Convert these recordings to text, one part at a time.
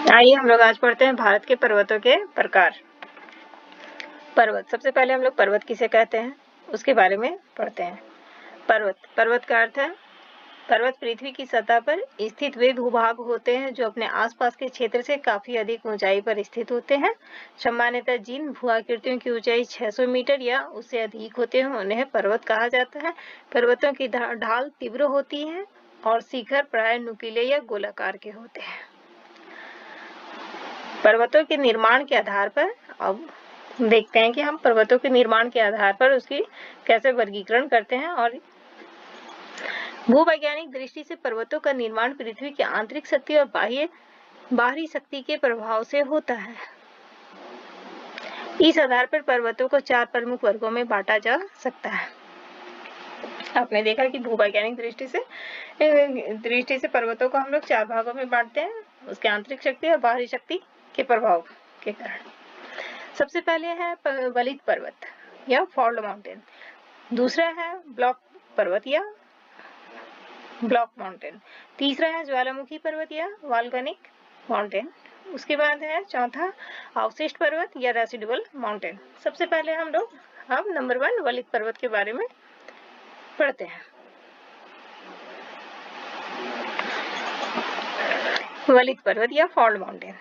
आइए हम लोग आज पढ़ते हैं भारत के पर्वतों के प्रकार। पर्वत, सबसे पहले हम लोग पर्वत किसे कहते हैं उसके बारे में पढ़ते हैं। पर्वत का अर्थ है पर्वत पृथ्वी की सतह पर स्थित वे भूभाग होते हैं जो अपने आसपास के क्षेत्र से काफी अधिक ऊंचाई पर स्थित होते हैं। सामान्यतः जिन भूआकृतियों की ऊंचाई 600 मीटर या उससे अधिक होते हैं उन्हें पर्वत कहा जाता है। पर्वतों की ढाल तीव्र होती है और शिखर प्राय नुकीले या गोलाकार के होते हैं। पर्वतों के निर्माण के आधार पर अब देखते हैं कि हम पर्वतों के निर्माण के आधार पर उसकी कैसे वर्गीकरण करते हैं। और भूवैज्ञानिक दृष्टि से पर्वतों का निर्माण पृथ्वी की आंतरिक शक्ति और बाहरी शक्ति के प्रभाव से होता है। इस आधार पर पर्वतों को 4 प्रमुख वर्गों में बांटा जा सकता है। आपने देखा कि भूवैज्ञानिक दृष्टि से पर्वतों को हम लोग 4 भागों में बांटते हैं, उसके आंतरिक शक्ति और बाहरी शक्ति के प्रभाव के कारण। सबसे पहले है वलित पर्वत या फॉल्ड माउंटेन, दूसरा है ब्लॉक पर्वत या ब्लॉक माउंटेन, तीसरा है ज्वालामुखी पर्वत या वॉल्केनिक माउंटेन, उसके बाद है चौथा अवशिष्ट पर्वत या रेसिडुअल माउंटेन। सबसे पहले हम लोग नंबर 1 वलित पर्वत के बारे में पढ़ते हैं। वलित पर्वत या फॉल्ड माउंटेन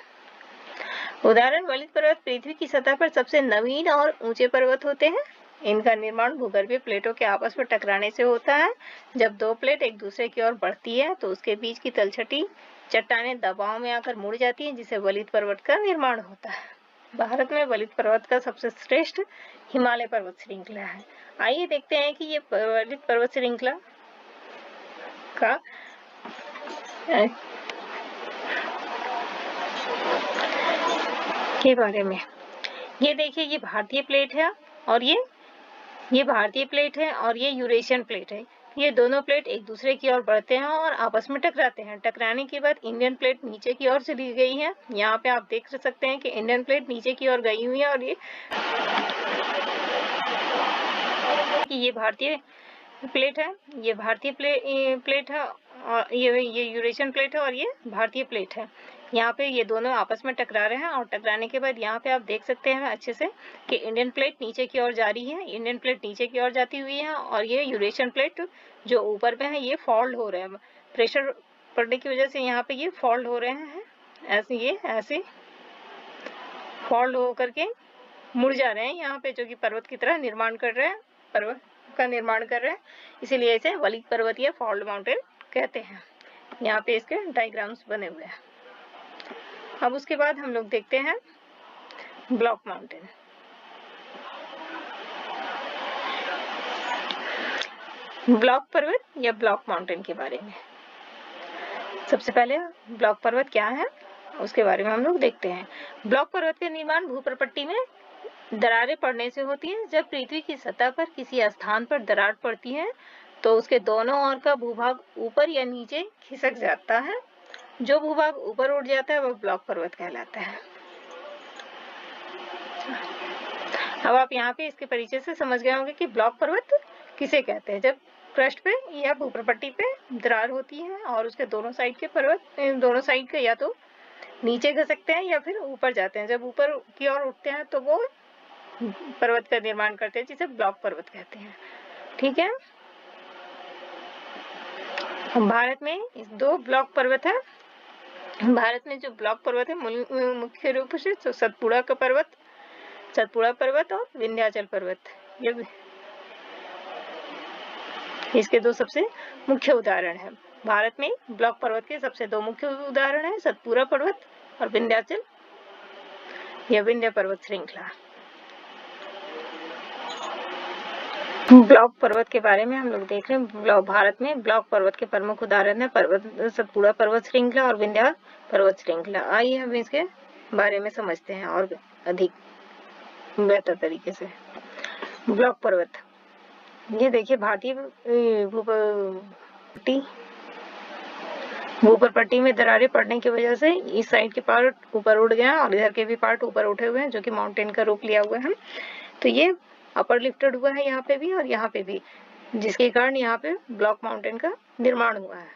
उदाहरण, वलित पर्वत पृथ्वी की सतह पर सबसे नवीन और ऊंचे पर्वत होते हैं। इनका निर्माण भूगर्भीय प्लेटों के आपस में टकराने से होता है। जब दो प्लेट एक दूसरे की ओर बढ़ती है तो उसके बीच की तलछटी चट्टानें दबाव में आकर मुड़ जाती हैं, जिससे वलित पर्वत का निर्माण होता है। भारत में वलित पर्वत का सबसे श्रेष्ठ हिमालय पर्वत श्रृंखला है। आइए देखते हैं कि ये वलित पर्वत श्रृंखला का के बारे में। ये देखिए, ये भारतीय प्लेट है और ये भारतीय प्लेट है और ये यूरेशियन प्लेट है। ये दोनों प्लेट एक दूसरे की ओर बढ़ते हैं और आपस में टकराते हैं। टकराने के बाद इंडियन प्लेट नीचे की ओर चली गई है। यहाँ पे आप देख सकते हैं कि इंडियन प्लेट नीचे की ओर गई हुई है और ये भारतीय प्लेट है, ये भारतीय प्लेट है और ये यूरेशियन प्लेट है और ये भारतीय प्लेट है। यहाँ पे ये दोनों आपस में टकरा रहे हैं और टकराने के बाद यहाँ पे आप देख सकते हैं अच्छे से कि इंडियन प्लेट नीचे की ओर जा रही है, इंडियन प्लेट नीचे की ओर जाती हुई है और ये यूरेशियन प्लेट जो ऊपर में है ये फोल्ड हो रहे हैं। प्रेशर पड़ने की वजह से यहाँ पे ये फोल्ड हो रहे हैं, ऐसे फोल्ड हो करके मुड़ जा रहे हैं यहाँ पे, जो कि पर्वत की तरह निर्माण कर रहे हैं, पर्वत का निर्माण कर रहे हैं। इसीलिए इसे वलित पर्वत या फॉल्ड माउंटेन कहते हैं। यहाँ पे इसके डायग्राम्स बने हुए हैं। अब उसके बाद हम लोग देखते हैं ब्लॉक माउंटेन। ब्लॉक पर्वत या ब्लॉक माउंटेन के बारे में। सबसे पहले ब्लॉक पर्वत क्या है उसके बारे में हम लोग देखते हैं। ब्लॉक पर्वत का निर्माण भूप्रपट्टी में दरारें पड़ने से होती है। जब पृथ्वी की सतह पर किसी स्थान पर दरार पड़ती है तो उसके दोनों ओर का भूभाग ऊपर या नीचे खिसक जाता है। जो भूभाग ऊपर उठ जाता है वह ब्लॉक पर्वत कहलाता है। अब आप यहाँ पे इसके परिचय से समझ गए होंगे कि ब्लॉक पर्वत किसे कहते हैं। जब पृष्ठ पे या भूप्रपट्टी पे दरार होती है और उसके दोनों साइड के या तो नीचे खिसकते हैं या फिर ऊपर जाते हैं। जब ऊपर की ओर उठते हैं तो वो पर्वत का निर्माण करते हैं, जिसे ब्लॉक पर्वत कहते हैं। ठीक है, भारत में 2 ब्लॉक पर्वत है। भारत में जो ब्लॉक पर्वत है मुख्य रूप से सतपुड़ा पर्वत और विंध्याचल पर्वत, ये इसके 2 सबसे मुख्य उदाहरण हैं। भारत में ब्लॉक पर्वत के सबसे 2 मुख्य उदाहरण हैं, सतपुड़ा पर्वत और विंध्याचल या विंध्य पर्वत श्रृंखला। ब्लॉक पर्वत के बारे में हम लोग देख रहे हैं। भारत में ब्लॉक पर्वत के प्रमुख उदाहरण है सतपुड़ा पर्वत श्रृंखला और विंध्य पर्वत श्रृंखला। आइए हम इसके बारे में समझते हैं और अधिक बेहतर तरीके से। ब्लॉक पर्वत, ये देखिए भारतीय भूप्रपट्टी में दरारें पड़ने की वजह से इस साइड के पार्ट ऊपर उठ गए और इधर के भी पार्ट ऊपर उठे हुए हैं, जो कि माउंटेन का रूप लिया हुआ है। तो ये अपर लिफ्टेड हुआ है यहाँ पे भी और यहाँ पे भी, जिसके कारण यहाँ पे ब्लॉक माउंटेन का निर्माण हुआ है।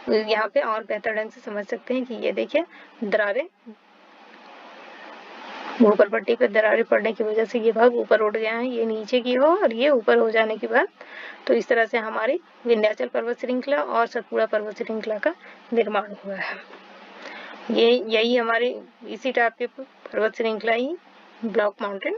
यहाँ पे और बेहतर ढंग से समझ सकते हैं कि ये देखिए दरारें, ऊपर पट्टी पे दरारें पड़ने की वजह से ये भाग ऊपर उठ गया है, ये नीचे की हो और ये ऊपर हो जाने के बाद तो इस तरह से हमारी विंध्याचल पर्वत श्रृंखला और सतपुड़ा पर्वत श्रृंखला का निर्माण हुआ है। ये यही हमारे इसी टाइप के पर्वत श्रृंखला ही ब्लॉक माउंटेन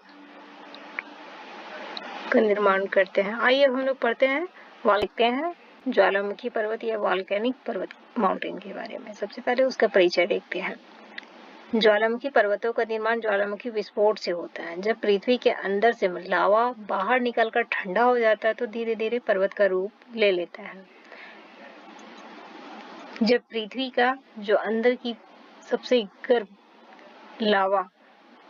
का निर्माण करते हैं। आइए अब हम लोग पढ़ते हैं, लिखते हैं ज्वालामुखी पर्वत या वॉल्केनिक पर्वत माउंटेन के बारे में। सबसे पहले उसका परिचय देखते हैं। ज्वालामुखी पर्वतों का निर्माण ज्वालामुखी विस्फोट से होता है। जब पृथ्वी के अंदर से लावा बाहर निकलकर ठंडा हो जाता है तो धीरे धीरे पर्वत का रूप ले लेता है। जब पृथ्वी का जो अंदर की सबसे गर्म लावा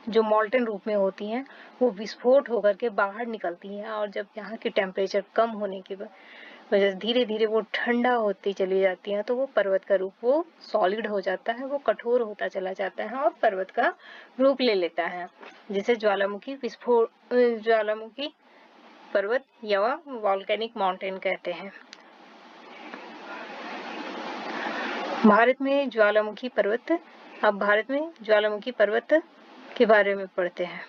जो मॉल्टन रूप में होती हैं वो विस्फोट होकर के बाहर निकलती हैं और जब यहाँ की टेम्परेचर कम होने की वजह से धीरे धीरे वो ठंडा होती चली जाती हैं तो वो पर्वत का रूप वो सॉलिड हो जाता है, वो कठोर होता चला जाता है और पर्वत का रूप ले लेता है, जिसे ज्वालामुखी विस्फोट ज्वालामुखी पर्वत या वॉल्केनिक माउंटेन कहते हैं। भारत में ज्वालामुखी पर्वत के बारे में पढ़ते हैं।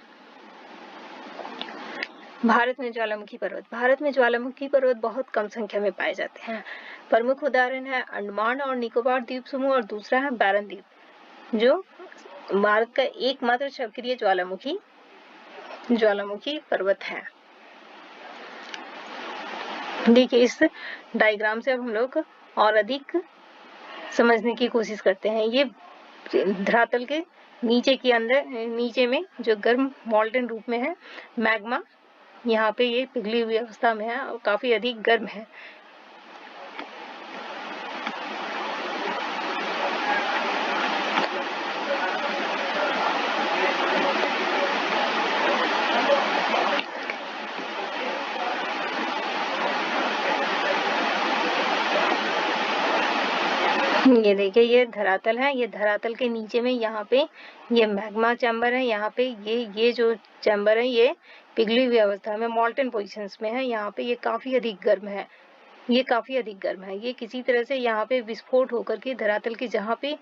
भारत में ज्वालामुखी पर्वत बहुत कम संख्या में पाए जाते हैं। प्रमुख उदाहरण है अंडमान और निकोबार द्वीप समूह और दूसरा है बैरन द्वीप, जो भारत का एकमात्र सक्रिय ज्वालामुखी पर्वत है। देखिए इस डायग्राम से अब हम लोग और अधिक समझने की कोशिश करते हैं। ये धरातल के नीचे में जो गर्म मॉल्टन रूप में है मैग्मा, यहाँ पे ये पिघली हुई अवस्था में है और काफी अधिक गर्म है। ये देखिए ये धरातल है, ये धरातल के नीचे में यहाँ पे ये मैग्मा चैम्बर है, यहाँ पे ये जो चैम्बर है ये पिघली हुई अवस्था में मॉल्टन पोजीशंस में है। यहाँ पे ये काफी अधिक गर्म है, ये किसी तरह से यहाँ पे विस्फोट होकर के धरातल की जहाँ पे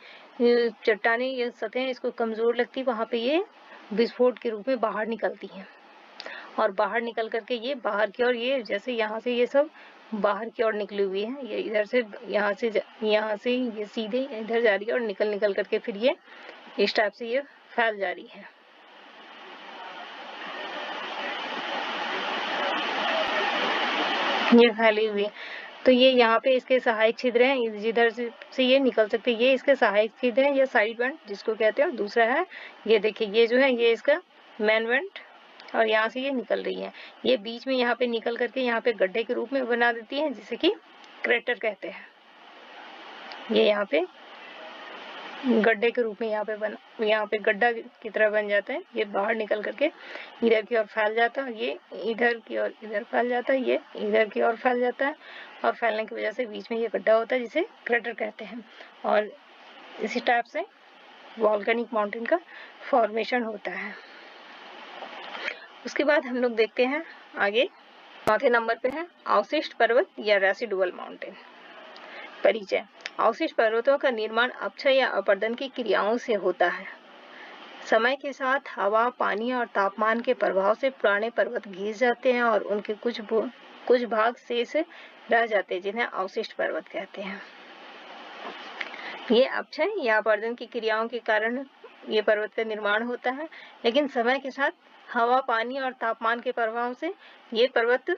चट्टानें या सतहें इसको कमजोर लगती वहाँ पे ये विस्फोट के रूप में बाहर निकलती हैं और बाहर निकल करके ये बाहर की ओर, ये जैसे यहाँ से ये सब बाहर की ओर निकली हुई है, ये इधर से यहाँ से ये सीधे इधर जा रही है और निकल करके फिर ये इस टाइप से ये फैल जा रही है। ये फैली हुई है तो ये यहाँ पे इसके सहायक छिद्र हैं, जिधर से ये निकल सकते हैं, ये इसके सहायक छिद्र हैं, ये साइड वेंट जिसको कहते हैं। और दूसरा है ये देखिए ये जो है ये इसका मेन वेंट और यहाँ से ये निकल रही है, ये बीच में यहाँ पे निकल करके यहाँ पे गड्ढे के रूप में बना देती है जिसे कि क्रेटर कहते हैं। ये यहाँ पे गड्ढे के रूप में यहाँ पे गड्ढा की तरह बन जाता है, ये बाहर निकल करके इधर की ओर फैल जाता है, ये इधर की ओर इधर फैल जाता है, ये इधर की ओर फैल जाता है और फैलने की वजह से बीच में ये गड्ढा होता है जिसे क्रेटर कहते हैं। और इसी टाइप से वॉल्केनिक माउंटेन का फॉर्मेशन होता है। उसके बाद हम लोग देखते हैं आगे, चौथे नंबर पे है अवशिष्ट पर्वत या रेसिडुअल माउंटेन। परिचय। अवशिष्ट पर्वतों का निर्माण अपक्षय या अपरदन की क्रियाओं से होता है। समय के साथ हवा, पानी और तापमान के प्रभाव से पुराने पर्वत घिस जाते हैं और उनके कुछ भाग शेष रह जाते हैं जिन्हें अवशिष्ट पर्वत कहते हैं। ये अपक्षय या अपरदन की क्रियाओं के कारण ये पर्वत का निर्माण होता है, लेकिन समय के साथ हवा, पानी और तापमान के प्रभाव से ये पर्वत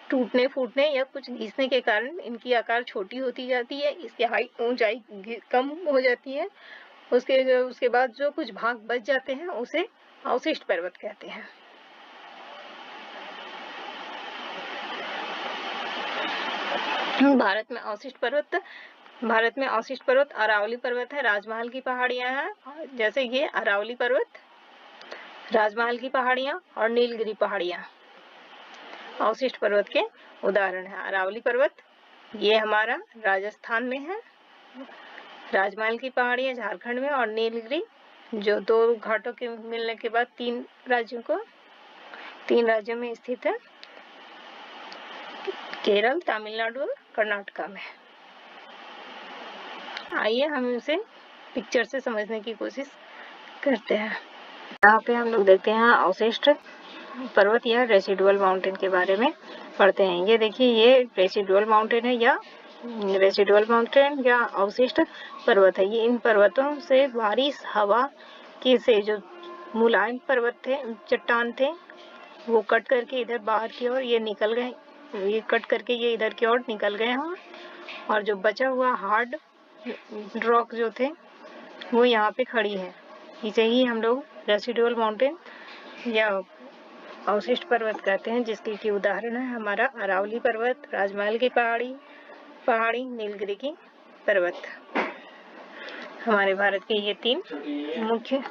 टूटने, फूटने या कुछ घिसने के कारण इनकी आकार छोटी होती जाती है, इसकी हाइट, ऊंचाई कम हो जाती है। उसके बाद जो कुछ भाग बच जाते हैं उसे अवशिष्ट पर्वत कहते हैं। भारत में अवशिष्ट पर्वत अरावली पर्वत है, राजमहल की पहाड़ियां हैं, जैसे ये अरावली पर्वत, राजमहल की पहाड़ियां और नीलगिरी पहाड़ियां अवशिष्ट पर्वत के उदाहरण है। अरावली पर्वत ये हमारा राजस्थान में है, राजमहल की पहाड़ियां झारखंड में और नीलगिरी जो दो घाटों के मिलने के बाद तीन राज्यों में स्थित है, केरल, तमिलनाडु और कर्नाटका में। आइए हम इसे पिक्चर से समझने की कोशिश करते हैं। यहाँ पे हम लोग देखते हैं अवशिष्ट पर्वत या रेसिडुअल माउंटेन के बारे में पढ़ते हैं। ये देखिए, ये रेसिडुअल माउंटेन है या अवशिष्ट पर्वत है। ये इन पर्वतों से बारिश हवा के से जो मुलायम पर्वत थे, चट्टान थे, वो कट करके इधर बाहर की ओर ये निकल गए। ये कट करके ये इधर की ओर निकल गए हैं, और जो बचा हुआ हार्ड रॉक जो थे वो यहाँ पे खड़ी है। इसे ही हम लोग रेसिडुअल माउंटेन या अवशिष्ट पर्वत कहते हैं, जिसकी की उदाहरण है हमारा अरावली पर्वत, राजमहल की पहाड़ी, नीलगिरी की पर्वत। हमारे भारत के ये 3 मुख्य